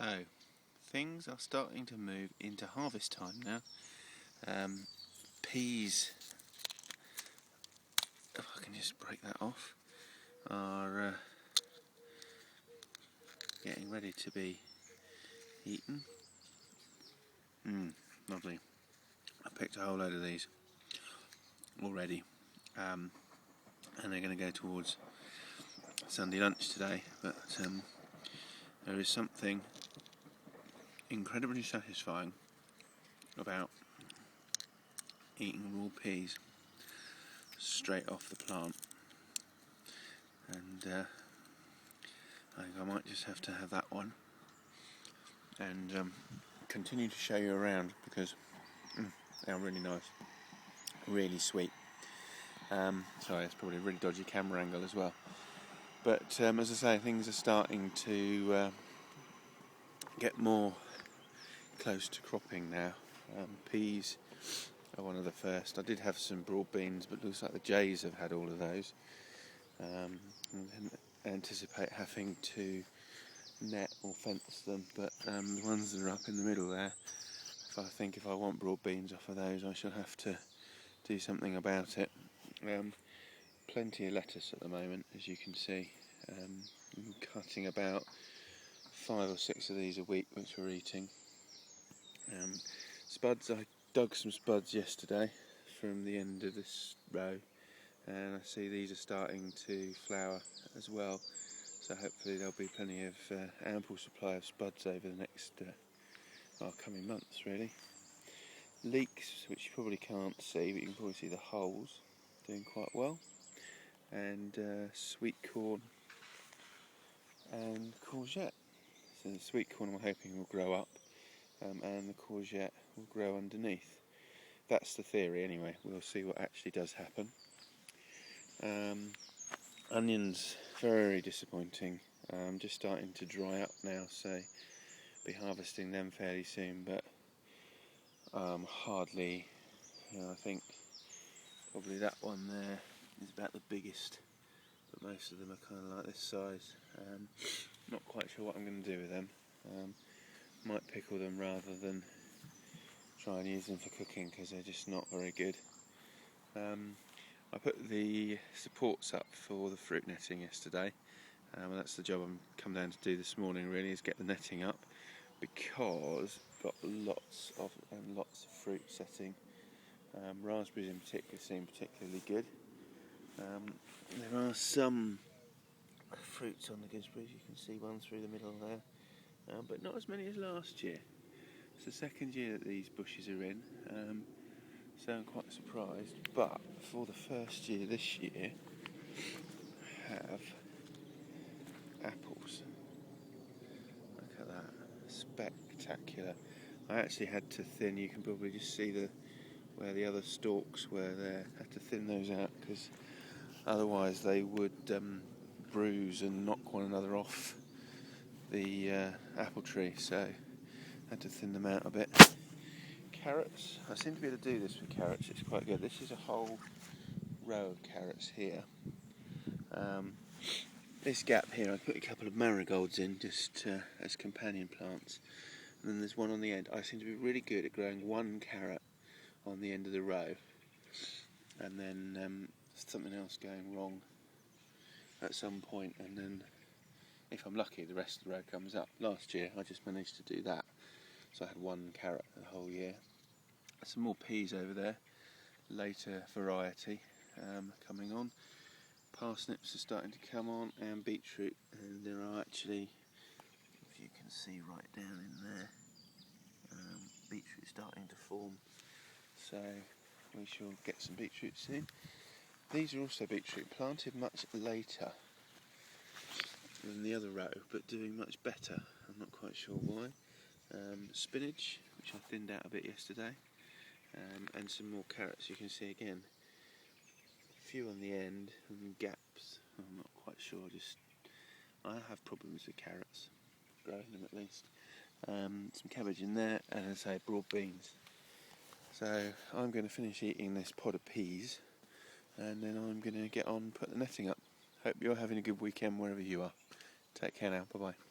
So, things are starting to move into harvest time now. Peas, if I can just break that off, are getting ready to be eaten. Lovely. I picked a whole load of these already, and they're going to go towards Sunday lunch today, but there is something incredibly satisfying about eating raw peas straight off the plant, and I think I might just have to have that one and continue to show you around because they are really nice, really sweet. Sorry, it's probably a really dodgy camera angle as well, but as I say, things are starting to get more close to cropping now. Peas are one of the first. I did have some broad beans, but it looks like the jays have had all of those. I anticipate having to net or fence them, but the ones that are up in the middle there, if I want broad beans off of those, I shall have to do something about it. Plenty of lettuce at the moment, as you can see. I'm cutting about 5 or 6 of these a week, which we're eating. Spuds, I dug some spuds yesterday from the end of this row, and I see these are starting to flower as well, so hopefully there'll be plenty of ample supply of spuds over the next coming months really. Leeks, which you probably can't see, but you can probably see the holes, doing quite well, and sweet corn and courgette. So the sweet corn I'm hoping will grow up, and the courgette will grow underneath. That's the theory anyway, we'll see what actually does happen. Onions, very disappointing, just starting to dry up now, so be harvesting them fairly soon, but hardly, I think probably that one there is about the biggest, but most of them are kind of like this size. Not quite sure what I'm going to do with them. Might pickle them rather than try and use them for cooking because they're just not very good. I put the supports up for the fruit netting yesterday, and that's the job I've come down to do this morning really, is get the netting up, because I've got lots of fruit setting. Raspberries in particular seem particularly good. There are some fruits on the gooseberries, you can see one through the middle there, but not as many as last year. It's the second year that these bushes are in, so I'm quite surprised, but for the first year this year I have apples. Look at that, spectacular. I actually had to thin, you can probably just see where the other stalks were there, I had to thin those out because otherwise they would bruise and knock one another off the apple tree, so I had to thin them out a bit. Carrots, I seem to be able to do this with carrots, it's quite good. This is a whole row of carrots here. This gap here I put a couple of marigolds in just as companion plants, and then there's one on the end. I seem to be really good at growing one carrot on the end of the row, and then something else going wrong at some point, and then if I'm lucky the rest of the row comes up. Last year I just managed to do that, so I had one carrot the whole year. Some more peas over there, later variety coming on. Parsnips are starting to come on, and beetroot, and there are actually, if you can see right down in there, beetroot starting to form, so we shall get some beetroot soon. These are also beetroot, planted much later than the other row, but doing much better. I'm not quite sure why. Spinach, which I thinned out a bit yesterday, and some more carrots. You can see again, a few on the end and gaps. I'm not quite sure. I have problems with carrots, growing them at least. Some cabbage in there, and as I say, broad beans. So I'm going to finish eating this pod of peas, and then I'm going to get on and put the netting up. Hope you're having a good weekend wherever you are. Take care now, bye bye.